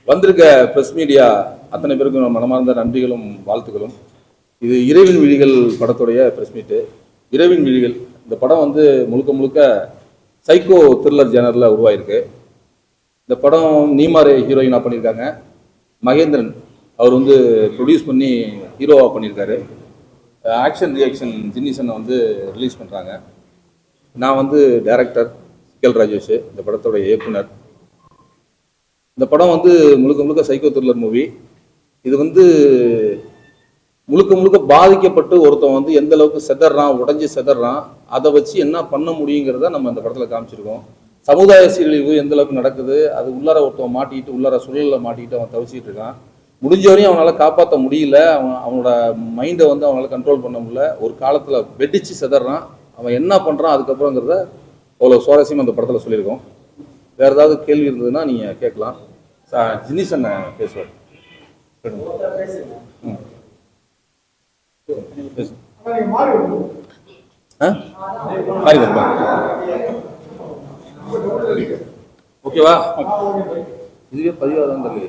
வந்திருக்க press media அத்தனை பேருக்கும் மனமார்ந்த நன்றிகளும் வாழ்த்துக்களும். இது இரவின் விழிகள் படத்துடைய பிரஸ் மீட்டு. இரவின் விழிகள் இந்த படம் வந்து முழுக்க முழுக்க சைக்கோ த்ரில்லர் ஜேனரில் உருவாயிருக்கு. இந்த படம் நீமாரே ஹீரோயினாக பண்ணியிருக்காங்க. மகேந்திரன் அவர் வந்து ப்ரொடியூஸ் பண்ணி ஹீரோவாக பண்ணியிருக்காரு. ஆக்ஷன் ரியாக்ஷன் ஜின்னிசனை வந்து ரிலீஸ் பண்ணுறாங்க. நான் வந்து டைரக்டர் சிக்கல் ராஜேஷ், இந்த படத்தோட இயக்குனர். இந்த படம் வந்து முழுக்க முழுக்க சைக்கோ த்ரில்லர் மூவி. இது வந்து முழுக்க முழுக்க பாதிக்கப்பட்டு ஒருத்தன் வந்து எந்த அளவுக்கு செதறான், உடஞ்சி செதறான், அதை வச்சு என்ன பண்ண முடியுங்கிறத நம்ம இந்த படத்தில் காமிச்சிருக்கோம். சமுதாய சீரழிவு எந்த அளவுக்கு நடக்குது, அது உள்ளார ஒருத்தன் மாட்டிக்கிட்டு உள்ளார சூழலில் மாட்டிக்கிட்டு அவன் தவிச்சிட்டு இருக்கான். முடிஞ்ச வரையும் அவனால் காப்பாற்ற முடியல. அவனோட மைண்டை வந்து அவனால் கண்ட்ரோல் பண்ண முடியல. ஒரு காலத்தில் வெடிச்சு செதறான். அவன் என்ன பண்ணுறான் அதுக்கப்புறங்கிறத அவ்வளோ சுவாரஸ்யமாக அந்த படத்தில் சொல்லியிருக்கோம். வேறு ஏதாவது கேள்வி இருந்ததுன்னா நீங்கள் கேட்கலாம். ஜினிசன் பேசுவார். ஓகேவா? இதுவே பதிவாதான் தெரியல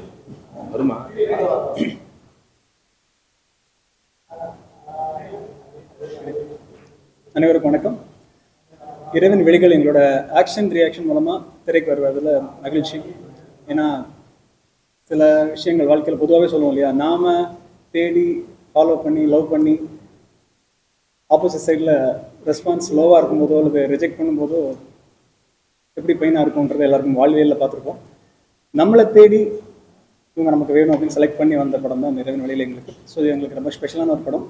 வருமா? அனைவருக்கும் வணக்கம். இரவின் வெளிகள் எங்களோட ஆக்ஷன் ரியாக்ஷன் மூலமாக திரைக்கு வருவதில் மகிழ்ச்சி. ஏன்னா சில விஷயங்கள் வாழ்க்கையில் பொதுவாகவே சொல்லுவோம் இல்லையா, நாம் தேடி ஃபாலோ பண்ணி லவ் பண்ணி ஆப்போசிட் சைடில் ரெஸ்பான்ஸ் லோவாக இருக்கும்போதோ அல்லது ரிஜெக்ட் பண்ணும்போதோ எப்படி பெயினாக இருக்கும்ன்றது எல்லாருக்கும் வாழ்வியலில் பார்த்துருப்போம். நம்மளை தேடி இவங்க நமக்கு வேணும் அப்படின்னு செலக்ட் பண்ணி வந்த படம் தான் இரவின் வெளியில் எங்களுக்கு. ஸோ இது எங்களுக்கு ரொம்ப ஸ்பெஷலான ஒரு படம்.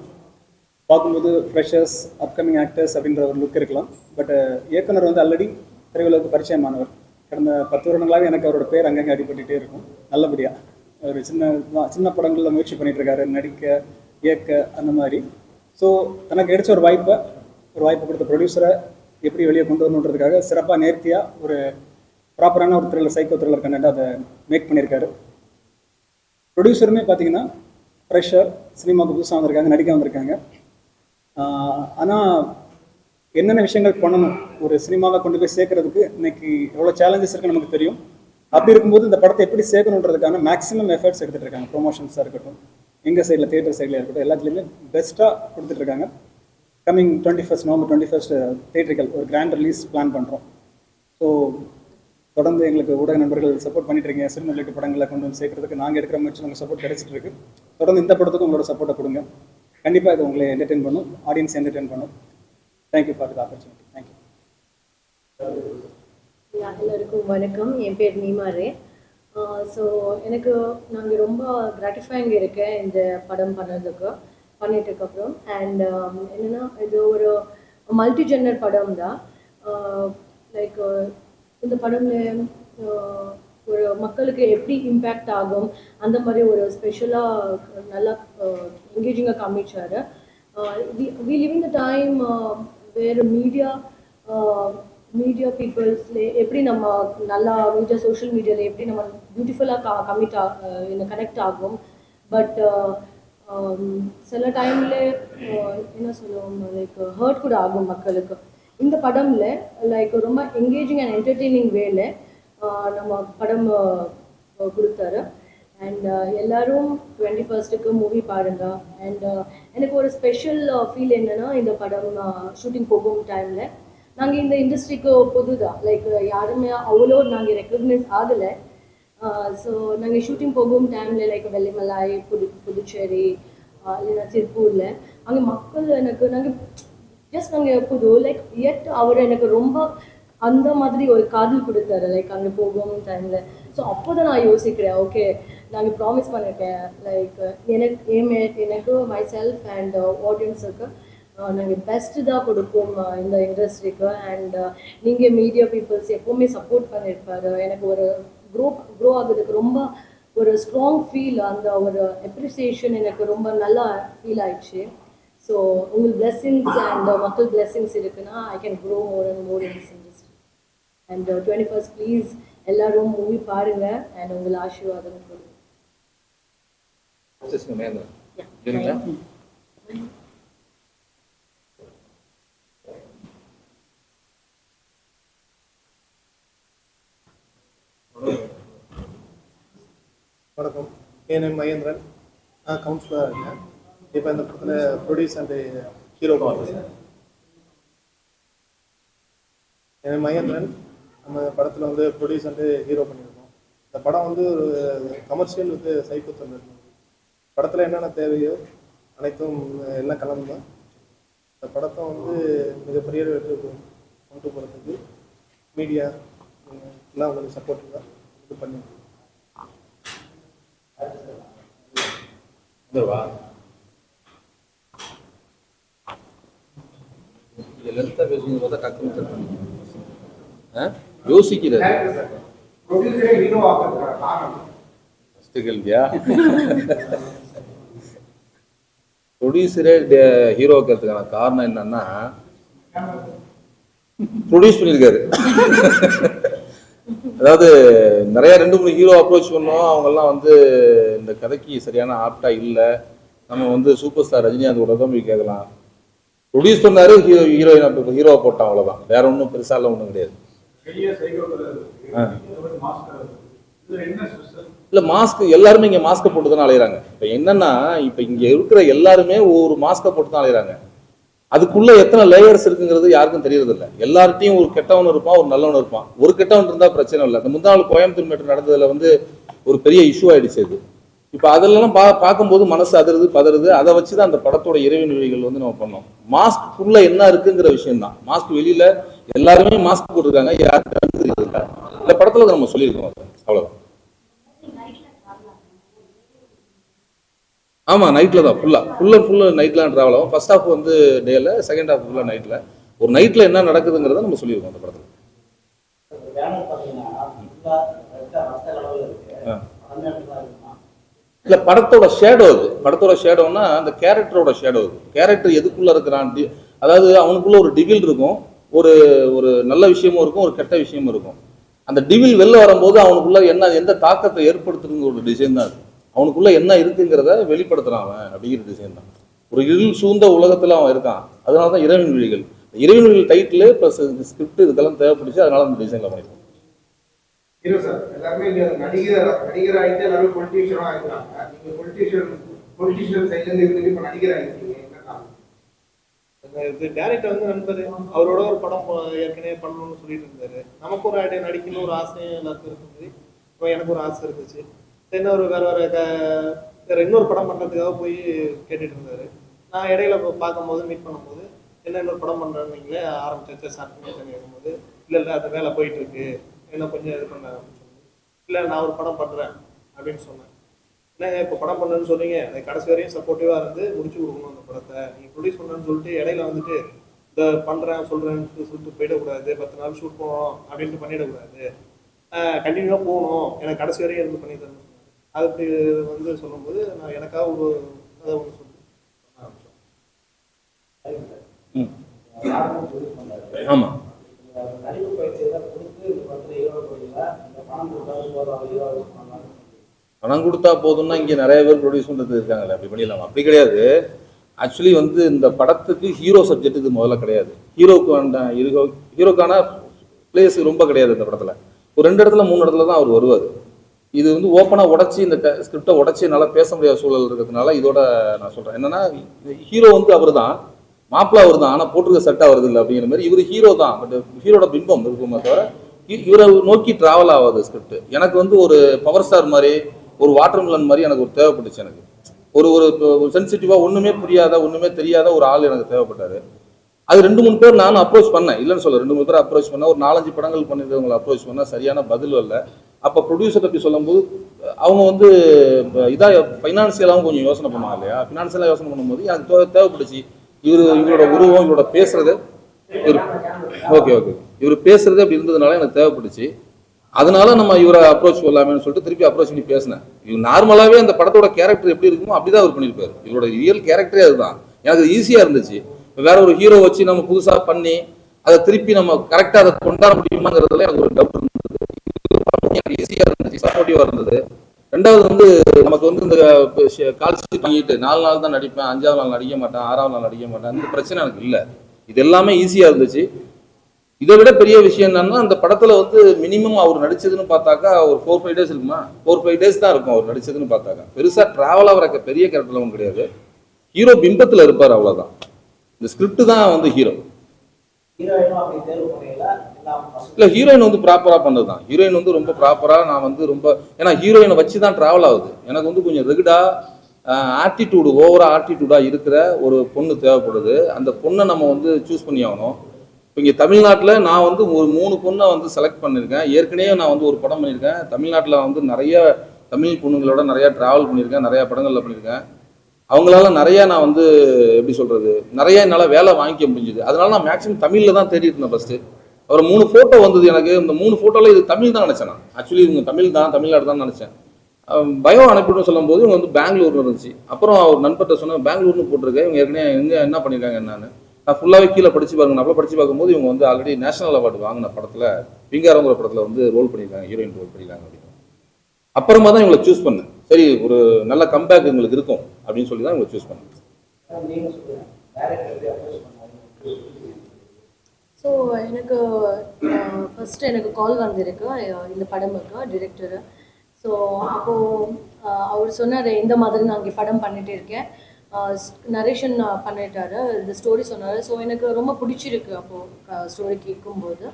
பார்க்கும்போது ஃப்ரெஷர்ஸ், அப்கமிங் ஆக்டர்ஸ் அப்படின்ற ஒரு லுக் இருக்கலாம். பட் இயக்குனர் வந்து ஆல்ரெடி திரையுலகுக்கு பரிச்சயமானவர். கடந்த 10 வருடங்களாக எனக்கு அவரோட பேர் அங்கங்கே அடிபட்டுகிட்டே இருக்கும். நல்லபடியாக ஒரு சின்ன படங்களில் முயற்சி பண்ணிகிட்டு இருக்காரு, நடிக்க, இயக்க, அந்த மாதிரி. ஸோ தனக்கு கிடைச்ச ஒரு வாய்ப்பை கொடுத்த ப்ரொடியூசரை எப்படி வெளியே கொண்டு வரணுன்றதுக்காக சிறப்பாக நேர்த்தியாக ஒரு ப்ராப்பரான ஒரு த்ரில்லர், சைக்கோ த்ரில்லர் கண்டென்ட் அதை மேக் பண்ணியிருக்காரு. ப்ரொடியூசருமே பார்த்தீங்கன்னா ஃப்ரெஷர், சினிமாவுக்கு புதுசாக வந்திருக்காங்க, நடிக்க வந்திருக்காங்க. ஆனால் என்னென்ன விஷயங்கள் பண்ணணும் ஒரு சினிமாவை கொண்டு போய் சேர்க்கறதுக்கு இன்னைக்கு எவ்வளோ சேலஞ்சஸ் இருக்குன்னு நமக்கு தெரியும். அப்படி இருக்கும்போது இந்த படத்தை எப்படி சேர்க்கணுன்றதுக்கான மேக்ஸிமம் எஃபர்ட்ஸ் எடுத்துகிட்டு இருக்காங்க. ப்ரொமோஷன்ஸாக இருக்கட்டும், எங்கள் சைடில் தியேட்டர் சைடில் இருக்கட்டும், எல்லாத்துலேயுமே பெஸ்ட்டாக கொடுத்துட்ருக்காங்க. கம்மிங் 21 நவம்பர் 21 தியேட்டரிக்கல் ஒரு கிராண்ட் ரிலீஸ் பிளான் பண்ணுறோம். ஸோ தொடர்ந்து எங்களுக்கு ஊடக நண்பர்கள் சப்போர்ட் பண்ணிட்டு இருக்கீங்க. சினிமா ரிலேட்டட் படங்களை கொண்டு வந்து சேர்க்கறதுக்கு நாங்கள் எடுக்கிற முயற்சி உங்கள் சப்போர்ட் கிடைச்சிட்டு இருக்கு. தொடர்ந்து இந்த படத்துக்கும் உங்களோட சப்போர்ட்டை கொடுங்க. கண்டிப்பாக இது உங்களை என்டர்டெயின் பண்ணும், ஆடியன்ஸ் என்டர்டெயின் பண்ணும். Thank you for the opportunity. Thank you. எல்லாருக்கும் வணக்கம். என் பேர் நீமாரே. ஸோ எனக்கு நாங்கள் ரொம்ப கிராட்டிஃபைங் இருக்கேன் இந்த படம் பண்ணிட்டதுக்கப்புறம். அண்ட் என்னென்னா இது ஒரு மல்டி ஜெண்டர் படம் தான். லைக் இந்த படம்ல ஒரு மக்களுக்கு எப்படி இம்பேக்ட் ஆகும் அந்த மாதிரி ஒரு ஸ்பெஷலாக நல்லா என்கேஜிங்காக காமிச்சார். We live in the time வேறு மீடியா பீப்புள்ஸ்ல எப்படி நம்ம நல்லா சோஷியல் மீடியாவில் எப்படி நம்ம பியூட்டிஃபுல்லாக கனெக்ட் ஆகும். பட் சில டைமில் என்ன சொல்லுவோம், லைக் ஹர்ட் கூட ஆகும் மக்களுக்கு. இந்த படம்ல லைக் ரொம்ப என்கேஜிங் அண்ட் என்டர்டெய்னிங் வேல நம்ம படம் கொடுத்தாரு. அண்ட் எல்லாரும் 21க்கு மூவி பாருங்க. அண்ட் எனக்கு ஒரு ஸ்பெஷல் ஃபீல் என்னன்னா, இந்த படம் ஷூட்டிங் போகும் டைமில் நாங்கள் இந்த இண்டஸ்ட்ரிக்கு புதுதான், லைக் யாருமே அவ்வளோ நாங்கள் ரெக்கக்னைஸ் ஆகலை. ஸோ நாங்கள் ஷூட்டிங் போகும் டைமில் லைக் வெள்ளிமலாய், புதுச்சேரி, இல்லைன்னா திருப்பூரில் அங்கே மக்கள் நாங்கள் புது லைக் அவர் எனக்கு ரொம்ப அந்த மாதிரி ஒரு காதல் கொடுத்தாரு லைக் அங்கே போகும் டைமில். ஸோ அப்போ தான் நான் யோசிக்கிறேன், ஓகே நாங்கள் ப்ராமிஸ் பண்ணியிருக்கேன் லைக் எனக்கு மை செல்ஃப் அண்ட் ஆடியன்ஸுக்கு நாங்கள் பெஸ்ட்டு தான் கொடுப்போம் இந்த இண்டஸ்ட்ரிக்கு. அண்ட் நீங்கள் மீடியா பீப்புள்ஸ் எப்போவுமே சப்போர்ட் பண்ணியிருப்பாரு. எனக்கு ஒரு க்ரோ ஆகுறதுக்கு ரொம்ப ஒரு ஸ்ட்ராங் ஃபீல், அந்த ஒரு அப்ரிசியேஷன் எனக்கு ரொம்ப நல்லா ஃபீல் ஆயிடுச்சு. ஸோ உங்கள் பிளெஸ்ஸிங்ஸ் அண்ட் மக்கள் பிளெஸ்ஸிங்ஸ் இருக்குன்னா I can grow more and more in this industry. And 21 please எல்லாரும் மூவி பாருங்க அண்ட் உங்கள் ஆசீர்வாதம் கொடுங்க. வணக்கம். என் நேம் மகேந்திரன். நான் கவுன்சிலராக இருக்கேன். இப்போ இந்த படத்தில் ப்ரொடியூஸ் அண்ட் ஹீரோ பண்ணுறேன். என் நேம் மகேந்திரன். நம்ம படத்தில் வந்து ப்ரொடியூஸ் அண்ட் ஹீரோ பண்ணியிருக்கோம். இந்த படம் வந்து ஒரு கமர்ஷியல் வித் சைக்கோ த்ரில்லர். படத்தில் என்னென்ன தேவையோ அனைத்தும் எல்லாம் கலந்து இந்த படத்தை வந்து மிகப்பெரிய வெற்றி கொண்டு போகிறதுக்கு மீடியா எல்லாம் உங்களுக்கு சப்போர்ட்டிவாக இது பண்ணியிருக்கோம். யோசிக்கிறார் ப்ரொடியூசரே ஹீரோக்கிறதுக்கான காரணம் என்னன்னா ப்ரொடியூஸ் பண்ணியிருக்காரு. அதாவது நிறைய 2-3 ஹீரோ அப்ரோச் பண்ணோம். அவங்கெல்லாம் வந்து இந்த கதைக்கு சரியான ஆப்டா இல்லை, நம்ம வந்து சூப்பர் ஸ்டார் ரஜினிகாந்த் கூட தான் போய் கேட்கலாம். ப்ரொடியூஸ் பண்ணாரு, ஹீரோவை போட்டான், அவ்வளோதான். வேற ஒன்றும் பெருசாலாம் ஒன்றும் கிடையாது. இல்லை, மாஸ்க் எல்லாருமே இங்கே மாஸ்கை போட்டு தான் அலையிறாங்க. இப்போ என்னன்னா, இப்போ இங்கே இருக்கிற எல்லாருமே ஒரு மாஸ்கை போட்டு தான் அலையிறாங்க. அதுக்குள்ள எத்தனை லேயர்ஸ் இருக்குங்கிறது யாருக்கும் தெரியறது இல்லை. எல்லார்ட்டையும் ஒரு கெட்டவன் இருப்பான், ஒரு நல்லவன் இருப்பான். ஒரு கெட்டவன் இருந்தால் பிரச்சனை இல்லை. அந்த முந்தாள் கோயம்புத்தூர் மேட்டர் நடந்ததுல வந்து ஒரு பெரிய இஷ்யூ ஆயிடுச்சு அது. இப்போ அதெல்லாம் பார்க்கும்போது மனசு அதிருது, பதறுது. அதை வச்சு தான் அந்த படத்தோட இறைவன் வழிகள் வந்து நம்ம பண்ணோம். மாஸ்க்குள்ள என்ன இருக்குங்கிற விஷயம் தான். மாஸ்க் வெளியில எல்லாருமே மாஸ்க் போட்டிருக்காங்க, யாருக்கும் தெரியறது இல்லை. இந்த படத்துல நம்ம சொல்லியிருக்கோம், அவ்வளவுதான். ஆமாம், நைட்டில் தான் ஃபுல்லாக நைட்லாம் ட்ராவல் ஆகும். ஃபர்ஸ்ட் ஹாஃப் வந்து டேல, செகண்ட் ஹாஃப் ஃபுல்லாக நைட்டில். ஒரு நைட்டில் என்ன நடக்குதுங்கிறத நம்ம சொல்லியிருக்கோம் அந்த படத்தில். இல்லை, படத்தோட ஷேடோ அது. படத்தோட ஷேடோன்னா அந்த கேரக்டரோட ஷேடோ அது. கேரக்டர் எதுக்குள்ளே இருக்கிறான், அதாவது அவனுக்குள்ள ஒரு டிவில் இருக்கும், ஒரு ஒரு நல்ல விஷயமும் இருக்கும், ஒரு கெட்ட விஷயமும் இருக்கும். அந்த டிவில் வெளில வரும்போது அவனுக்குள்ள என்ன எந்த தாக்கத்தை ஏற்படுத்துறதுங்கிற ஒரு டிசைன் தான் அது. அவனுக்குள்ள என்ன இருக்குங்கிறத வெளிப்படுத்துறான் அவன் அப்படிங்கிற டிசைன் தான். ஒரு இருள் சூழ்ந்த உலகத்துல அவன் இருக்கான். அதனால தான் இறைவன் விழிகள். இறைவன் விழிகள் டைட்டில் ப்ளஸ் ஸ்கிரிப்ட் இதுக்கெல்லாம் தேவைப்படுச்சு. அதனால அந்த டிசைன்ல பண்ணிருக்கோம். எல்லாருமே நடிகர் ஆகிட்டு எல்லாரும் பொலிட்டீஷியனா ஆகிட்டாங்க. நீங்க பொலிட்டீஷியன் சைட்ல இருந்து இப்ப நடிகர் ஆகிட்டீங்க. இது டேரக்டர் வந்து நண்பர், அவரோட ஒரு படம் ஏற்கனவே பண்ணணும்னு சொல்லிட்டு இருந்தாரு. நமக்கு ஒரு ஐடியா, நடிக்கணும் ஒரு ஆசையும் எல்லாருக்கும் இருக்குது. இப்போ எனக்கு ஒரு ஆசை இருந்துச்சு. என்ன ஒரு வேற இன்னொரு படம் பண்ணுறதுக்காக போய் கேட்டுட்டு இருந்தாரு. நான் இடையில பார்க்கும்போது மீட் பண்ணும்போது என்ன இன்னொரு படம் பண்ணுறேன்னு நீங்களே ஆரம்பிச்சாச்சு ஸ்டார்ட் பண்ணி கேட்கும்போது, இல்லை அது வேலை போயிட்டு இருக்கு, என்ன கொஞ்சம் இது பண்ண அப்படின்னு சொன்னேன். இல்லை, நான் ஒரு படம் பண்ணுறேன் அப்படின்னு சொன்னேன். என்னங்க இப்போ படம் பண்ணுறேன்னு சொன்னீங்க, அது கடைசி வரையும் சப்போர்ட்டிவாக இருந்து முடிச்சு கொடுக்கணும் அந்த படத்தை. நீங்கள் ப்ரொடியூஸ் பண்ணுறேன்னு சொல்லிட்டு இடையில வந்துட்டு இதை பண்ணுறேன் சொல்கிறேன்னு சொல்லிட்டு போயிடக்கூடாது, 10 நாள் ஷூட் போகணும் அப்படின்ட்டு பண்ணிடக்கூடாது, கண்டினியூவாக போகணும், எனக்கு கடைசி வரையும் இருந்து பண்ணி தரணும். அது அப்படி வந்து சொல்லும்போது நான் எனக்காக ஒரு அதை ஒன்று சொல்லி ஆமாம், பணம் கொடுத்தா போதும்னா இங்கே நிறைய பேர் ப்ரொடியூஸ் பண்ணுறது இருக்காங்கல்ல, அப்படி பண்ணிடலாம். அப்படி கிடையாது. ஆக்சுவலி வந்து இந்த படத்துக்கு ஹீரோ சப்ஜெக்ட் இது முதல்ல கிடையாது. ஹீரோக்கான பிளேஸ் ரொம்ப கிடையாது இந்த படத்தில். ஒரு 2 இடத்துல 3 இடத்துல தான் அவர் வருவார். இது வந்து ஓப்பனாக உடச்சி இந்த ஸ்கிரிப்டை உடச்சி என்னால் பேச முடியாத சூழல் இருக்கிறதுனால இதோட நான் சொல்கிறேன். என்னன்னா, ஹீரோ வந்து அவர் தான், மாப்பிள்ளை அவர் தான், ஆனால் போட்டிருக்க செட்டாக வருது இல்லை அப்படிங்கிற மாதிரி. இவர் ஹீரோ தான், பட் ஹீரோட பிம்பம் இருக்குமே தவிர இவரை நோக்கி ட்ராவல் ஆகாது ஸ்கிரிப்ட். எனக்கு வந்து ஒரு பவர் ஸ்டார் மாதிரி, ஒரு வாட்டர் மிலன் மாதிரி எனக்கு ஒரு தேவைப்பட்டுச்சு. எனக்கு ஒரு சென்சிட்டிவாக ஒன்றுமே புரியாத, ஒன்றுமே தெரியாத ஒரு ஆள் எனக்கு தேவைப்பட்டார். அது 2-3 பேர் நானும் அப்ரோச் பண்ணேன், இல்லைன்னு சொல்ல. 2-3 பேர் அப்ரோச் பண்ணேன். ஒரு 4-5 படங்கள் பண்ணிருக்கவங்களை அப்ரோச் பண்ணால் சரியான பதில் இல்லை. அப்போ ப்ரொடியூசர் பற்றி சொல்லும்போது அவங்க வந்து இதாக ஃபைனான்சியலாகவும் கொஞ்சம் யோசனை பண்ணுவாங்க இல்லையா. ஃபினான்சியலாக யோசனை பண்ணும்போது எனக்கு தேவைப்படுச்சு. இவரோட உருவம், இவரோட பேசுறது, ஓகே இவர் பேசுறது அப்படி இருந்ததுனால எனக்கு தேவைப்படுச்சு. அதனால நம்ம இவரை அப்ரோச் பண்ணலாமேன்னு சொல்லிட்டு திருப்பி அப்ரோச் பண்ணி பேசினேன். இவர் நார்மலாகவே அந்த படத்தோட கேரக்டர் எப்படி இருக்குமோ அப்படிதான் அவர் பண்ணியிருப்பாரு. இவரோட ரியல் கேரக்டரே அதுதான். எனக்கு ஈஸியாக இருந்துச்சு. வேற ஒரு ஹீரோ வச்சு நம்ம புதுசாக பண்ணி அதை திருப்பி நம்ம கரெக்டாக அதை கொண்டாட முடியுமாங்கிறதுல எனக்கு ஒரு டவுட் இருந்தது. எனக்கு ஈஸியாக இருந்துச்சு, சப்போர்ட்டிவாக இருந்தது. 2வது வந்து நமக்கு வந்து இந்த கால் ஷீட் வாங்கிட்டு 4 நாள் தான் நடிப்பேன், 5ஆவது நாள் நடிக்க மாட்டேன், 6ஆவது நாள் நடிக்க மாட்டேன், இந்த பிரச்சனை எனக்கு இல்லை. இது எல்லாமே ஈஸியாக இருந்துச்சு. இதை விட பெரிய விஷயம் என்னன்னா, அந்த படத்துல வந்து மினிமம் அவர் நடிச்சதுன்னு பார்த்தாக்கா ஒரு 4-5 டேஸ் இருக்குமா, 4-5 டேஸ் தான் இருக்கும் அவர் நடிச்சதுன்னு பார்த்தாக்கா. பெருசா டிராவல் ஆகிற பெரிய கேரக்டர்ல ஒன்றும் கிடையாது. ஹீரோ பிம்பத்துல இருப்பார், அவ்வளவுதான். இந்த ஸ்கிரிப்ட் தான் வந்து ஹீரோ. இல்ல, ஹீரோயின் வந்து ப்ராப்பரா பண்ணதுதான். ஹீரோயின் வந்து ரொம்ப ப்ராப்பரா, நான் வந்து ரொம்ப, ஏன்னா ஹீரோயினை வச்சு தான் டிராவல் ஆகுது. எனக்கு வந்து கொஞ்சம் ரெகுடா ஆட்டிடியூடு, ஓவரா ஆட்டிடியூடா இருக்கிற ஒரு பொண்ணு தேவைப்படுது. அந்த பொண்ணை நம்ம வந்து சூஸ் பண்ணி ஆகணும். இப்போ இங்கே தமிழ்நாட்டில் நான் வந்து ஒரு 3 பொண்ணை வந்து செலக்ட் பண்ணியிருக்கேன். ஏற்கனவே நான் வந்து ஒரு படம் பண்ணியிருக்கேன். தமிழ்நாட்டில் வந்து நிறைய தமிழ் பொண்ணுங்களோட நிறையா ட்ராவல் பண்ணியிருக்கேன், நிறையா படங்களில் பண்ணியிருக்கேன். அவங்களால நிறையா நான் வந்து எப்படி சொல்கிறது, நிறையா என்னால் வேலை வாங்கிக்க முடிஞ்சுது. அதனால நான் மேக்ஸிமம் தமிழில் தான் தேடிட்டு இருந்தேன் ஃபஸ்ட்டு. ஒரு 3 ஃபோட்டோ வந்தது எனக்கு. இந்த 3 ஃபோட்டோவில் இது தமிழ் தான் நினச்சேன். நான் ஆக்சுவலி இவங்க தமிழ் தான், தமிழ்நாடு தான் நினச்சேன். பயோ அனுப்பிட்டு சொல்லும்போது இவங்க வந்து பெங்களூர்னு இருந்துச்சு. அப்புறம் அவர் நண்பர்கிட்ட சொன்னேன், பெங்களூர்னு போட்டிருக்கேன், இவங்க ஏற்கனவே எங்கே என்ன பண்ணியிருக்காங்க என்னன்னு. நான் ஃபுல்லாகவே கீழே படித்து பாருங்க. நான் படித்து பார்க்கும்போது இவங்க வந்து ஆல்ரெடி நேஷனல் அவார்டு வாங்கின படத்தில், விங்காரங்கிற படத்தில் வந்து ரோல் பண்ணியிருக்காங்க, ஹீரோயின் ரோல் பண்ணியிருக்காங்க அப்படின்னு. அப்புறமா தான் இவங்களை சூஸ் பண்ணேன். சரி, ஒரு நல்ல கம்பேக் எங்களுக்கு இருக்கும் அப்படின்னு சொல்லி தான் இவங்களை சூஸ் பண்ணேன். ஸோ எனக்கு ஃபஸ்ட்டு எனக்கு கால் வந்திருக்கு இந்த படமுக்கு டிரெக்டரு. ஸோ அப்போது அவர் சொன்னார், இந்த மாதிரி நான் இங்கே படம் பண்ணிகிட்டு இருக்கேன், நரேஷன் பண்ணிட்டாரு, இந்த ஸ்டோரி சொன்னார். ஸோ எனக்கு ரொம்ப பிடிச்சிருக்கு அப்போது ஸ்டோரி கேட்கும்போது.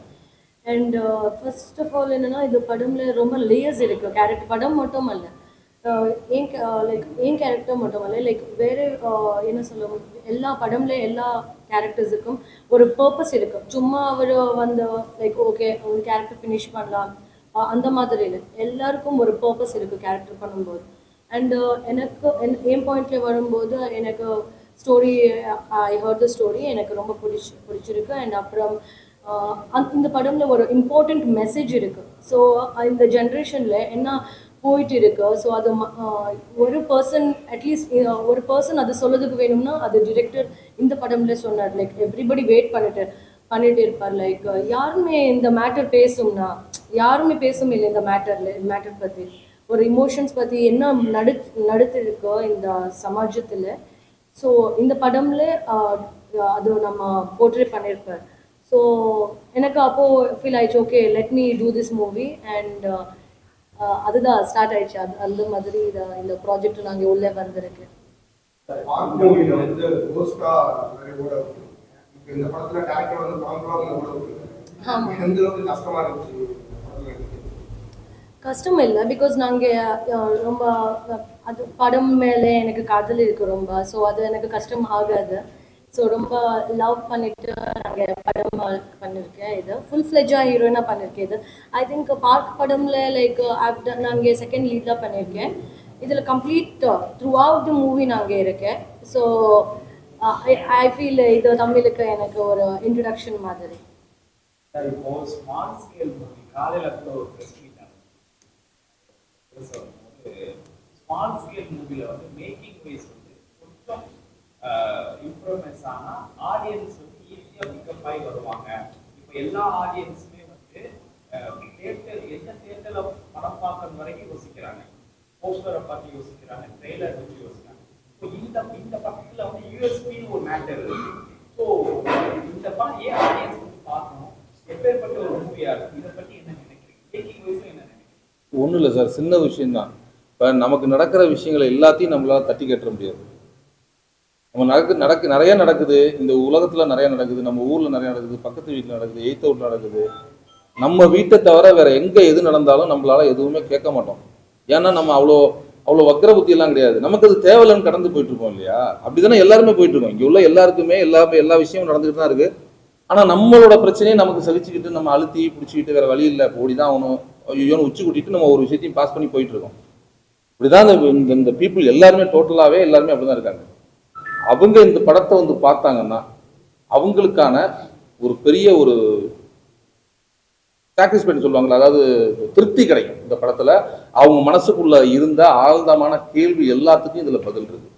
அண்ட் ஃபர்ஸ்ட் ஆஃப் ஆல் என்னென்னா, இந்த படமில் ரொம்ப லேயர்ஸ் இருக்குது. கேரக்டர் படம் மட்டும் அல்ல, ஏன் கேரக்டர் மட்டும் அல்ல, லைக் வேறு என்ன சொல்ல, எல்லா படம்ல எல்லா கேரக்டர்ஸுக்கும் ஒரு பர்பஸ் இருக்குது. சும்மா அவர் வந்து லைக் ஓகே ஒரு கேரக்டர் ஃபினிஷ் பண்ணலாம் அந்த மாதிரி இல்லை. எல்லாருக்கும் ஒரு பர்பஸ் இருக்குது கேரக்டர் பண்ணும்போது. அண்டு எனக்கு என் பாயிண்டில் வரும்போது எனக்கு story, I heard the story, எனக்கு ரொம்ப பிடிச்சிருக்கு. அண்ட் அப்புறம் இந்த படமில் ஒரு இம்பார்ட்டண்ட் மெசேஜ் இருக்குது. ஸோ இந்த ஜென்ரேஷனில் என்ன போயிட்டு இருக்கு, ஸோ அது ஒரு பர்சன், அட்லீஸ்ட் ஒரு பர்சன் அது சொல்லதுக்கு வேணும்னா அது டிரெக்டர் இந்த படம்ல சொன்னார். லைக் எவ்ரிபடி வெயிட் பண்ணிட்டு இருப்பார். லைக் யாருமே இந்த மேட்டர் பேசும்னா, யாருமே பேசும் இல்லை இந்த மேட்டர் பற்றி, ஒரு இமோஷன்ஸ் பற்றி என்ன நடத்திருக்கோ இந்த சமாஜத்தில். ஸோ இந்த படம்ல அது நம்ம போர்ட்ரே பண்ணியிருப்பார். ஸோ எனக்கு அப்போது ஃபீல் ஆயிடுச்சு, okay let me do this movie. And அதுதான் ஸ்டார்ட் ஆயிடுச்சு. அந்த மாதிரி இந்த ப்ராஜெக்ட் நாங்கள் உள்ளே வந்திருக்கு. கஷ்டம் இல்லை, பிகாஸ் நாங்கள் ரொம்ப அது படம் மேலே எனக்கு காதல் இருக்குது ரொம்ப. ஸோ அது எனக்கு கஷ்டம் ஆகாது. ஸோ ரொம்ப லவ் பண்ணிட்டு நாங்கள் படம் பண்ணியிருக்கேன். இது ஃபுல் ஃப்ளெஜாக ஹீரோயினாக பண்ணியிருக்கேன். இது ஐ திங்க் பார்க் படம்ல லைக் ஆஃப்டர் நாங்கள் செகண்ட் லீடாக பண்ணியிருக்கேன். இதில் complete throughout the movie நாங்கள் இருக்கேன். ஸோ ஐ ஃபீல் இது தமிழுக்கு எனக்கு ஒரு இன்ட்ரடக்ஷன் மாதிரி. ஸ்மால் ஸ்கேல் மூவில வந்து மேக்கிங் வைஸ் வந்து கொஞ்சம் இம்ப்ரூவ்மெண்ட்ஸ் ஆனால் ஆடியன்ஸ் வந்து ஈஸியாக பிக்கப் ஆகி வருவாங்க. இப்போ எல்லா ஆடியன்ஸுமே வந்து தேட்டர், எந்த தேட்டரில் படம் பார்க்கறது வரைக்கும் யோசிக்கிறாங்க, போஸ்டரை பார்த்து யோசிக்கிறாங்க, ட்ரெய்லர் வச்சு யோசிக்கிறாங்க. இப்போ இந்த பக்கத்தில் வந்து யூஎஸ்பின்னு ஒரு மேட்டர் இருக்கு. ஸோ இந்த படம் ஏன் ஆடியன்ஸ் வந்து பார்க்கணும், எப்பேற்பட்ட ஒரு மூவியாக இருக்கும், இதை பற்றி என்ன நினைக்கிறீங்க, மேக்கிங் வைஸும் என்ன நினைக்கிறீங்க? ஒன்றும் இல்லை சார், சின்ன விஷயம்தான். இப்போ நமக்கு நடக்கிற விஷயங்களை எல்லாத்தையும் நம்மளால் தட்டி கட்ட முடியாது. நம்ம நிறைய நடக்குது, இந்த உலகத்தில் நிறைய நடக்குது, நம்ம ஊரில் நிறைய நடக்குது, பக்கத்து வீட்டில் நடக்குது, எய்த்த வீட்டில் நடக்குது. நம்ம வீட்டை தவிர வேற எங்கே எது நடந்தாலும் நம்மளால எதுவுமே கேட்க மாட்டோம். ஏன்னா நம்ம அவ்வளோ வக்கர புத்தியெல்லாம் கிடையாது. நமக்கு அது தேவையில்லைன்னு கடந்து போயிட்டு இருக்கோம் இல்லையா? அப்படி தானே எல்லாருமே போயிட்டு இருக்கோம். இங்கே உள்ள எல்லாருக்குமே எல்லா விஷயமும் நடந்துகிட்டு தான் இருக்கு. ஆனால் நம்மளோட பிரச்சனையை நமக்கு சலிச்சுக்கிட்டு நம்ம அழுத்தி பிடிச்சிக்கிட்டு வேற வழி இல்லை, ஓடிதான் ஆகணும், ஐயோன்னு உச்சி கூட்டிட்டு நம்ம ஒரு விஷயத்தையும் பாஸ் பண்ணி போயிட்டு இருக்கோம். இப்படிதான் இந்த பீப்புள் எல்லாருமே, டோட்டலாகவே எல்லாருமே அப்படிதான் இருக்காங்க. அவங்க இந்த படத்தை வந்து பார்த்தாங்கன்னா அவங்களுக்கான ஒரு பெரிய ஒரு சாட்டிஸ்ஃபைட் சொல்லுவாங்களா, அதாவது திருப்தி கிடைக்கும். இந்த படத்துல அவங்க மனசுக்குள்ள இருந்த ஆழ்ந்தமான கேள்வி எல்லாத்துக்கும் இதுல பதில் இருக்கு.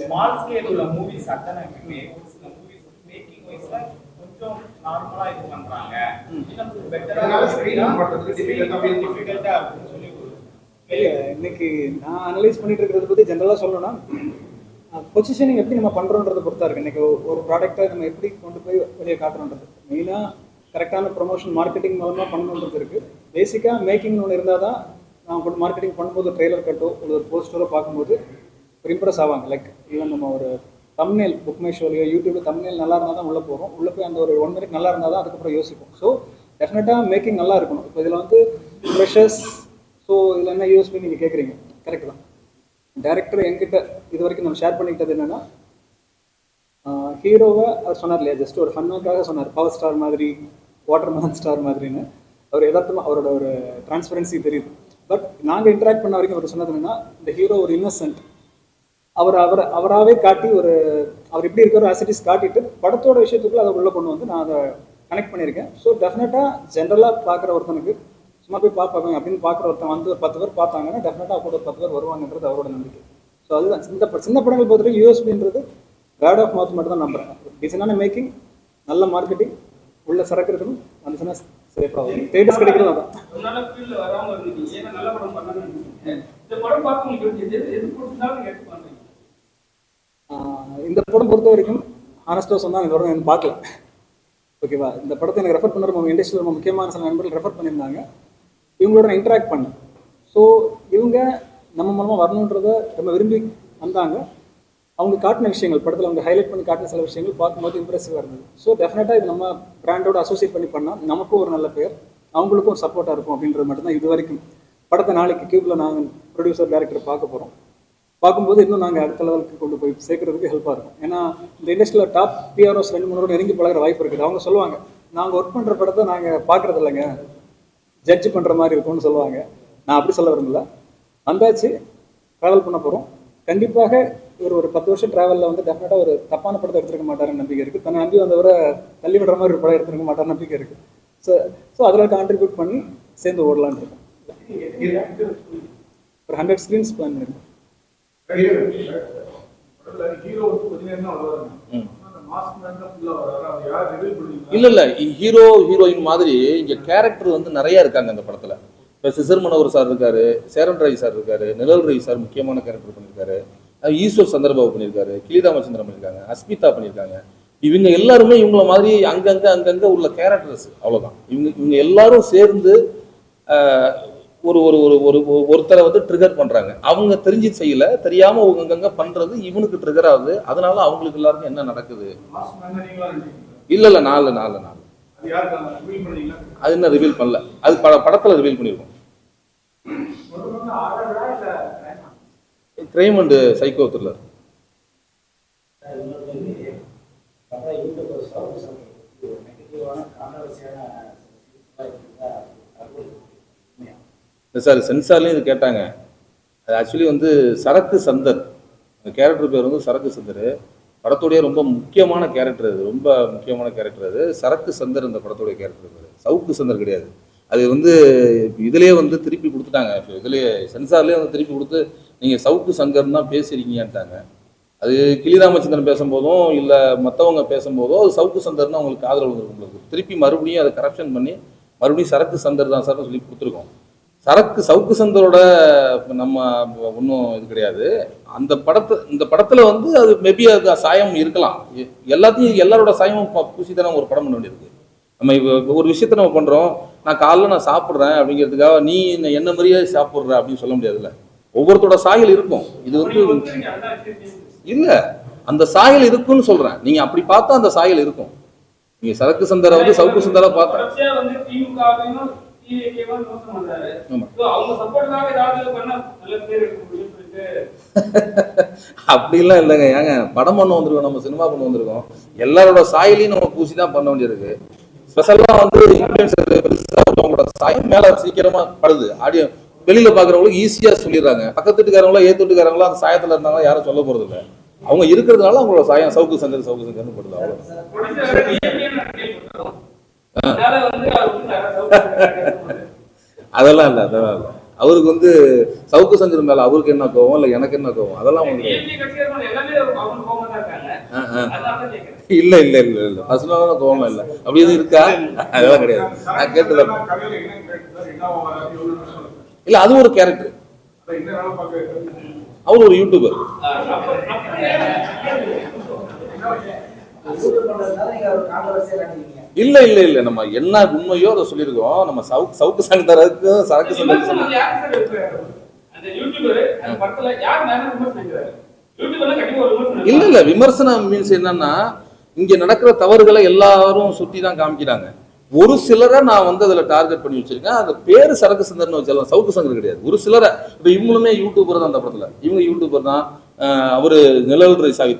ஸ்மால் ஸ்கேல் உள்ள மூவிஸ் அத்தனைக்குமே ஒரு சில மூவிஸ் மேக்கிங் வைஸ்ல கொஞ்சம் நார்மலா இது பண்றாங்க, இன்னும் பெட்டரா ஸ்கிரீன் பண்றதுக்கு டிஃபிகல்ட்டா இருக்குன்னு சொல்லி இல்லை, இன்னைக்கு நான் அனலைஸ் பண்ணிட்டு இருக்கிறத பற்றி ஜென்ரலாக சொல்லணும்னா பொசிஷனிங் எப்படி நம்ம பண்ணுறோன்றதை பொறுத்தா இருக்கு. இன்னைக்கு ஒரு ப்ராடக்ட்டை நம்ம எப்படி கொண்டு போய் வெளியே காட்டுறோன்றது மெயினாக கரெக்டான ப்ரொமோஷன் மார்க்கெட்டிங் மூலமாக பண்ணணுன்றது இருக்குது. பேசிக்காக மேக்கிங்னு ஒன்று இருந்தால் தான் நான் கொண்டு மார்க்கெட்டிங் பண்ணும்போது ட்ரெய்லர் கட்டோ ஒரு போஸ்டரோ பார்க்கும்போது ஒரு இம்ப்ரெஸ் ஆவாங்க. லைக் ஈவன் நம்ம ஒரு தம்ப்நெயில் புக் மை ஷோலையோ யூடியூப்ல தம்ப்நெயில் நல்லா இருந்தால் தான் உள்ளே போகிறோம். உள்ளே போய் அந்த ஒரு 1 மினிட் நல்லா இருந்தால் தான் அதுக்கப்புறம் யோசிப்போம். ஸோ டெஃபினட்டாக மேக்கிங் நல்லா இருக்கணும். இப்போ இதில் வந்து ஃப்ரெஷர்ஸ், ஸோ இதில் என்ன யூஎஸ்பி நீங்கள் கேட்குறீங்க, கரெக்ட் தான். டேரக்டர் என்கிட்ட இது வரைக்கும் நம்ம ஷேர் பண்ணிக்கிட்டது என்னென்னா, ஹீரோவை அவர் சொன்னார் இல்லையா, ஜஸ்ட் ஒரு ஃபன்னாக்காக சொன்னார், பவர் ஸ்டார் மாதிரி வாட்டர்மேன் ஸ்டார் மாதிரின்னு. அவர் யதார்த்தமாக அவரோட ஒரு டிரான்ஸ்பரன்சி தெரியுது. பட் நாங்கள் இன்ட்ராக்ட் பண்ண வரைக்கும் அவர் சொன்னது என்னென்னா, இந்த ஹீரோ ஒரு இன்னசென்ட், அவராகவே காட்டி ஒரு அவர் எப்படி இருக்காரோ ஆசிட்டிஸ் காட்டிட்டு படத்தோட விஷயத்துக்குள்ள அதை உள்ளே கொண்டு வந்து நான் அதை கனெக்ட் பண்ணியிருக்கேன். ஸோ டெஃபினட்டாக ஜென்ரலாக பார்க்குற ஒருத்தனுக்கு சும்மா போய் பார்ப்பாங்க அப்படின்னு பார்க்குற ஒருத்தன் வந்து ஒரு 10 பேர் பார்த்தாங்கன்னா டெஃபினட்டாக கூட ஒரு 10 பேர் வருவாங்கன்றது அவரோட நம்பிக்கை. ஸோ அதுதான் சின்ன படங்கள் பொறுத்தவரைக்கும் யூஎஸ்பின்றது வேர்ட் ஆஃப் மவுத் மட்டும் தான் நம்புறேன். டிசைனான மேக்கிங், நல்ல மார்க்கெட்டிங், உள்ள சரக்கு இருக்கணும், வந்துச்சுன்னா சேஃபாக ஸ்டேட்டஸ் கிடைக்கிறது அதான். இந்த படம் பொறுத்த வரைக்கும் ஆனஸ்டாக சொன்னால் இந்த படம் எனக்கு பார்க்கல, ஓகேவா. இந்த படத்தை எனக்கு ரெஃபர் பண்ணுற நம்ம இண்டஸ்ட்ரியில் ரொம்ப முக்கியமான சில நண்பர்கள் ரெஃபர் பண்ணியிருந்தாங்க. இவங்களோட நான் இன்ட்ராக்ட் பண்ணேன். ஸோ இவங்க நம்ம மூலமாக வரணுன்றதை ரொம்ப விரும்பி வந்தாங்க. அவங்க காட்டின விஷயங்கள் படத்தில் அவங்க ஹைலைட் பண்ணி காட்டின சில விஷயங்கள் பார்க்கும்போது இம்ப்ரெசிவாக இருந்தது. ஸோ டெஃபினட்டாக இது நம்ம பிராண்டோட அசோசியேட் பண்ணி பண்ணால் நமக்கும் ஒரு நல்ல பேர், அவங்களுக்கும் ஒரு சப்போர்ட்டாக இருக்கும் அப்படின்றது மட்டும்தான் இது வரைக்கும். படத்தை நாளைக்கு கியூப்ல நாங்கள் ப்ரொடியூசர் டைரக்டர் பார்க்க போகிறோம். பார்க்கும்போது இன்னும் நாங்கள் அடுத்த லெவலுக்கு கொண்டு போய் சேர்க்கறதுக்கு ஹெல்ப்பாக இருக்கும். ஏன்னா இந்த இண்டஸ்ட்ரியில் டாப் பிஆர்ஓஸ் 2-3 நெருங்கி பழகிற வாய்ப்பு இருக்குது. அவங்க சொல்லுவாங்க, நாங்கள் ஒர்க் பண்ணுற படத்தை நாங்கள் பார்க்குறது இல்லைங்க, ஜட்ஜ் பண்ணுற மாதிரி இருக்கும்னு சொல்லுவாங்க. நான் அப்படி சொல்ல விரும்பல. வந்தாச்சு, ட்ராவல் பண்ண போகிறோம். கண்டிப்பாக ஒரு 10 வருஷம் ட்ராவலில் வந்து டெஃபினட்டாக ஒரு தப்பான படத்தை எடுத்துருக்க மாட்டாருன்னு நம்பிக்கை இருக்குது. தன்னை நம்பி வந்தவரை தள்ளி விடுற மாதிரி ஒரு படம் எடுத்துருக்க மாட்டாருன்னு நம்பிக்கை இருக்குது. ஸோ அதில் கான்ட்ரிபியூட் பண்ணி சேர்ந்து ஓடலான்னு இருக்கோம். ஒரு 100 ஸ்க்ரீன்ஸ் பிளான் பண்ணிருக்கோம். இல்ல ஹீரோ ஹீரோயின் மாதிரி இங்க கேரக்டர் வந்து நிறைய இருக்காங்க இந்த படத்துல. இப்ப சிசர் மனோகர் சார் இருக்காரு, சேரன் ரவி சார் இருக்காரு, நிழல் ரவி சார் முக்கியமான கேரக்டர் பண்ணியிருக்காரு, ஈஸ்வர் சந்திரபாபு பண்ணியிருக்காரு, கிளிதாமச்சந்திரன் பண்ணியிருக்காங்க, அஸ்மிதா பண்ணியிருக்காங்க. இவங்க எல்லாருமே இவங்கள மாதிரி அங்கங்க உள்ள கேரக்டர்ஸ், அவ்வளவுதான். இவங்க எல்லாரும் சேர்ந்து ஒரு ஒரு ஒரு ஒரு ஒருத்தரை வந்து ட்ரிகர் பண்றாங்க. அவங்க தெரிஞ்சு செய்யல, தெரியாம அங்கங்க பண்றது இவனுக்கு ட்ரிகர் ஆகுது. அதனால அவங்களுக்கு எல்லாருக்கும் என்ன நடக்குது? இல்ல 4 அது என்ன ரிவீல் பண்ணல, அது படத்துல ரிவீல் பண்ணிருக்கோம். Crime and psycho thriller. Sir சென்சார்லேயும் இது கேட்டாங்க. அது ஆக்சுவலி வந்து சரக்கு சந்தர், அந்த கேரக்டர் பேர் வந்து சரக்கு சந்தர். படத்துடைய ரொம்ப முக்கியமான கேரக்டர் அது, ரொம்ப முக்கியமான கேரக்டர் அது. சரக்கு சந்தர் இந்த படத்துடைய கேரக்டர் பேர், சவுக்கு சந்தர் கிடையாது. அது வந்து இதுலேயே வந்து திருப்பி கொடுத்துட்டாங்க. இதுலேயே சென்சார்லேயே வந்து திருப்பி கொடுத்து நீங்கள் சவுக்கு சங்கர்னு தான் பேசுறீங்கன்ட்டாங்க. அது கிளிராமச்சந்திரன் பேசும்போதும் இல்லை மற்றவங்க பேசும்போதோ அது சவுக்கு சந்தர்னு அவங்களுக்கு காதல் வந்துருக்கும் உங்களுக்கு. திருப்பி மறுபடியும் அதை கரப்ஷன் பண்ணி மறுபடியும் சரக்கு சந்தர் தான் சார்னு சொல்லி கொடுத்துருக்கோம். சவுக்கு சந்தரோட நம்ம ஒன்றும் இது கிடையாது. இந்த படத்துல வந்து அது மேபி அது சாயம் இருக்கலாம். எல்லாத்தையும் எல்லாரோட சாயமும் பூசி தானே ஒரு படம் பண்ண வேண்டியிருக்கு. நம்ம ஒரு விஷயத்த நம்ம பண்றோம், நான் காலைல சாப்பிட்றேன் அப்படிங்கிறதுக்காக நீ என்ன மாதிரியே சாப்பிட்ற அப்படின்னு சொல்ல முடியாதுல்ல. ஒவ்வொருத்தரோட சாயல் இருக்கும். இது வந்து இல்ல, அந்த சாயல் இருக்குன்னு சொல்றேன். நீங்க அப்படி பார்த்தா அந்த சாயல் இருக்கும். நீங்க சரக்கு சந்தரை வந்து சவுக்கு சந்தரா பார்த்தா அப்படிலாம் இல்லைங்க. ஏங்க படம் பண்ண வந்திருக்கோம், நம்ம சினிமா பண்ண வந்திருக்கோம். எல்லாரோட சாயலையும் நம்ம பூசி தான் பண்ண வேண்டியிருக்கு. ஸ்பெஷலா வந்து இன்ஃப்ளூயன்சரோட சாயம் மேல சீக்கிரமா படுது. ஆடியோ வெளியில பாக்குறவங்களுக்கு ஈஸியா சொல்லிடுறாங்க. பக்கத்து வீட்டுக்காரங்களோ ஏத்துட்டுக்காரங்களோ அந்த சாயத்துல இருந்தாலும் யாரும் சொல்ல போறது இல்லை. அவங்க இருக்கிறதுனால அவங்களோட சாயம் சவுக்கு சங்கர் படுது. அதெல்லாம் இல்ல, அதெல்லாம் இல்ல. அவருக்கு வந்து சவுக்கு சங்கர் மேல அவருக்கு என்ன கோவம் இல்ல எனக்கு என்ன கோவம் அதெல்லாம் வந்து இல்ல இல்ல இல்ல இல்ல பர்சனலான கோவம் இல்ல. அப்படி எதுவும் இருக்கா? அதெல்லாம் கிடையாது. நான் கேட்டது இல்ல, அது ஒரு கேரக்டர். என்ன வேலை பார்க்க அவர் ஒரு யூடியூபர். இல்ல இல்ல இல்ல, நம்ம என்ன உண்மையோ அதை சொல்லியிருக்கோம். நம்ம சவுக்கு சங்கருக்கு சரக்கு சங்கருக்கு இல்ல இல்ல, விமர்சனம் மீன்ஸ் என்னன்னா, இங்க நடக்கிற தவறுகளை எல்லாரும் சுத்தி தான் காமிக்கிறாங்க. ஒரு சிலரை நான் வந்து அதுல டார்கெட் பண்ணி வச்சிருக்கேன். அது பேரு சரக்கு சந்தர்னு வச்சாலும் சவுக்கு சங்கர் கிடையாது. ஒரு சிலரை, இப்ப இவங்களுமே யூடியூபர் தான் அந்த படத்துல, இவங்க யூடியூபர் தான். அவரு நிழல் சாவி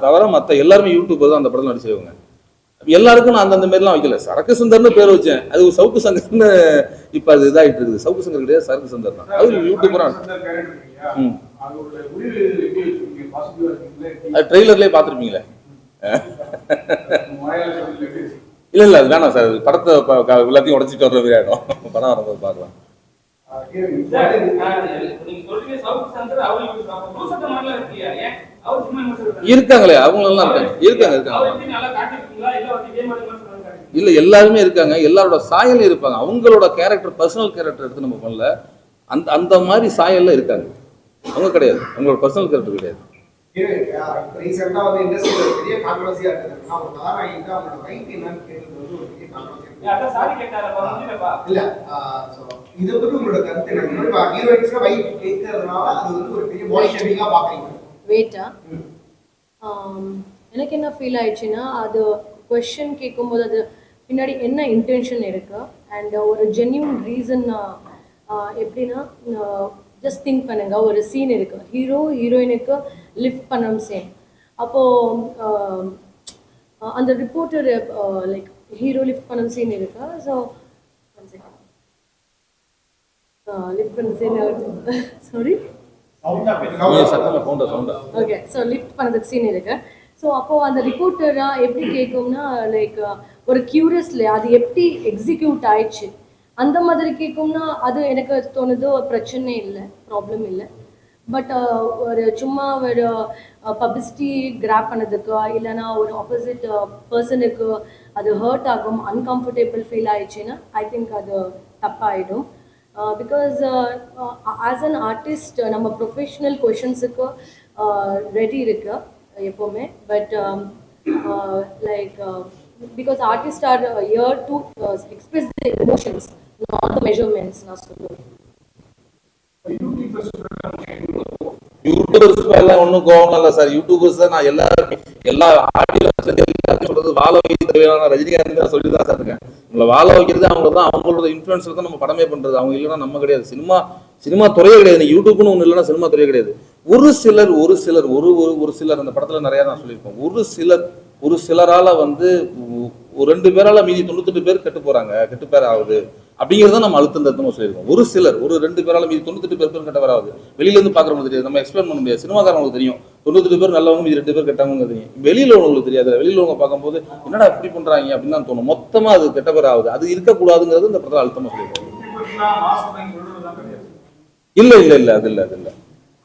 தவிர மத்த எல்லாருமே யூடியூபர் தான் அந்த படத்துல நடிச்சவங்க. எல்லாருக்கும் நான் அந்தந்த மாதிரிலாம் வைக்கல. சரக்கு சுந்தர்னு பேர் வச்சேன், அது சவுக்கு சங்கர்னு இப்ப அது இதாயிட்டு இருக்குது. சவுக்கு சங்கர் கிடையாது, சரக்கு சந்தர் தான். அது யூடியூபரா அது ட்ரெய்லர்லயே பாத்துருப்பீங்களே. இல்ல இல்ல, அது வேணாம் சார். படத்தை எல்லாத்தையும் உடச்சிட்டு வர்ற மாதிரி ஆயிடும். படம் வரும்போது பார்க்கலாம். இருக்காங்களே, அவங்க எல்லாம் இருக்காங்க. இல்ல, எல்லாருமே இருக்காங்க. எல்லாரோட சாயலும் இருப்பாங்க. அவங்களோட கேரக்டர், பர்சனல் கேரக்டர் எடுத்து நம்ம பண்ணல. அந்த மாதிரி சாயல்ல இருக்காங்க. அவங்க கிடையாது, அவங்களோட பர்சனல் கேரக்டர் கிடையாது. ரீசெண்டா வந்து இண்டஸ்ட்ரியில பெரிய கான்ட்ரோவர்சியா இருக்குதுன்னா, ஒரு நாராயணிக்கு அவங்களோட ரைட் என்னன்னு கேட்டது வந்து ஒரு பெரிய கான்ட்ரோவர்சி. இல்ல, இதை பத்தி உங்களோட கருத்து என்ன? ஹீரோயின்ஸ்க்கு ரைட் கேட்கறதுனால அது வந்து ஒரு பெரிய பாடி ஷேமிங்கா பாக்குறீங்க. வெயிட்டா, எனக்கு என்ன ஃபீல் ஆயிடுச்சுன்னா, அது கொஸ்டின் கேட்கும்போது அது பின்னாடி என்ன இன்டென்ஷன் இருக்கு அண்ட் ஒரு ஜென்யூன் ரீசன். எப்படின்னா, ஜஸ்ட் திங்க் பண்ணுங்க, ஒரு சீன் இருக்கு, ஹீரோ ஹீரோயினுக்கு லிஃப்ட் பண்ணணும் சீன். அப்போது அந்த ரிப்போர்ட்டர் லைக் ஹீரோ லிஃப்ட் பண்ண சீன் இருக்கு. ஸோ லிஃப்ட் பண்ண scene sorry okay, so lift பண்ணதுக்கு சீன் இருக்கு. ஸோ அப்போது அந்த ரிப்போர்ட்டராக எப்படி கேட்கும்னா, லைக் ஒரு கியூரியஸ்ல அது எப்படி எக்ஸிக்யூட் ஆயிடுச்சு அந்த மாதிரி கேட்கும்னா, அது எனக்கு தோணுது பிரச்சனை இல்லை, ப்ராப்ளம் இல்லை. பட் ஒரு சும்மா ஒரு பப்ளிசிட்டி கிராப் பண்ணதுக்கு, இல்லைனா ஒரு ஆப்போசிட் பர்சனுக்கு அது ஹர்ட் ஆகும், அன்கம்ஃபர்டபுள் ஃபீல் ஆயிடுச்சுன்னா ஐ திங்க் அது தப்பாயிடும். பிகாஸ் ஆஸ் அன் ஆர்டிஸ்ட் நம்ம ப்ரொஃபஷ்னல் கொஷின்ஸுக்கு ரெடி இருக்கு எப்போவுமே. But like because artist are here to express the emotions, not the measurements. நான் சொல்லுவேன் யூடியூபர்ஸ் எல்லாம் ஒன்றும் கோவம் இல்லை சார். யூடியூபர்ஸ் தான் நான் எல்லா ஆடியோ எல்லாத்தையும் சொல்றது, வாழ வைக்க தேவையான ரஜினிகாந்த் தான் சொல்லி தான் சார் இருக்கேன். உங்களை வாழ வைக்கிறது அவங்க தான், அவங்களோட இன்ஃப்ளூயன்ஸ்ல தான் நம்ம படமே பண்றது. அவங்க இல்லைன்னா நம்ம கிடையாது. சினிமா துறையே கிடையாது. யூடியூப்னு ஒன்று இல்லைன்னா சினிமா துறையே கிடையாது. ஒரு சிலர் அந்த படத்துல நிறைய நான் சொல்லியிருப்பேன். ஒரு சிலரால வந்து ஒரு 2 பேரால மீதி 98 பேர் கெட்டு பேர் ஆகுது அப்படிங்கிறத நம்ம அழுத்தம் சொல்லியிருக்கோம். ஒரு 2 பேரால மீதி 98 பேர் கெட்ட பேர் ஆகுது. வெளியில இருந்து பாக்குறவங்க தெரியாது, நம்ம எக்ஸ்பிளைன் பண்ண முடியாது. சினிமாக்காரங்களுக்கு தெரியும் 98 பேர் நல்லவங்க, மீதி 2 பேர் கெட்டவங்க தெரியும். வெளியில உங்களுக்கு தெரியாது. வெளியில உங்க பார்க்கும்போது என்னடா இப்படி பண்றாங்க அப்படின்னு தான் தோணும். மொத்தமா அது கெட்ட பேர் ஆகுது. அது இருக்கக்கூடாதுங்கிறது இந்த படத்துல அழுத்தமா சொல்லியிருக்கோம். இல்ல இல்ல இல்ல, அது இல்ல.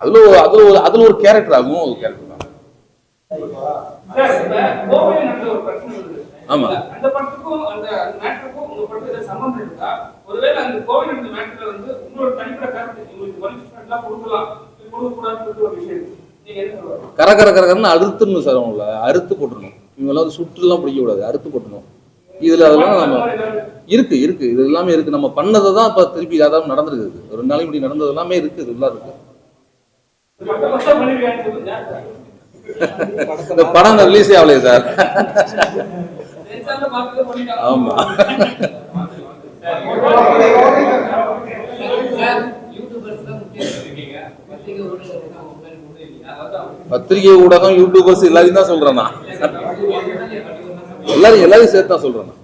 அதுல ஒரு கேரக்டர் ஆகும், ஒரு கேரக்டர் தான். ஆமா, அந்த படத்துக்கும் அந்த மேட்டருக்கும் உங்க படத்துல சம்பந்தம் இருக்கா? ஒருவேளை அந்த கோவில் அந்த மேட்டர்ல வந்து உங்களோட தனிப்பட்ட கருத்து உங்களுக்கு பனிஷ்மென்ட்லாம் கொடுக்கலாம், கொடுக்க கூடாதுன்ற ஒரு விஷயம் நீங்க என்ன சொல்றீங்க? கரன்னு அறுத்துடணும் சார். அவங்கள அறுத்து போட்டுடணும். இவங்க எல்லாம் சுற்றுலாம் பிடிக்க கூடாது, அறுத்து போட்டணும். இதுல அதெல்லாம் நம்ம இருக்கு இது எல்லாமே இருக்கு. நம்ம பண்ணதை தான் இப்ப திருப்பி அதாவது நடந்திருக்குது. 2 நாளைக்கு முன்னாடி நடந்தது எல்லாமே இருக்கு, இதெல்லாம் இருக்கு. இந்த படம் ரிலீஸே ஆகலையே சார். ஆமா, பத்திரிகை ஊடகம் யூடியூபர்ஸ் எல்லாரையும் தான் சொல்றேன் நான். எல்லாரையும் சேர்த்து தான் சொல்றேன் நான்.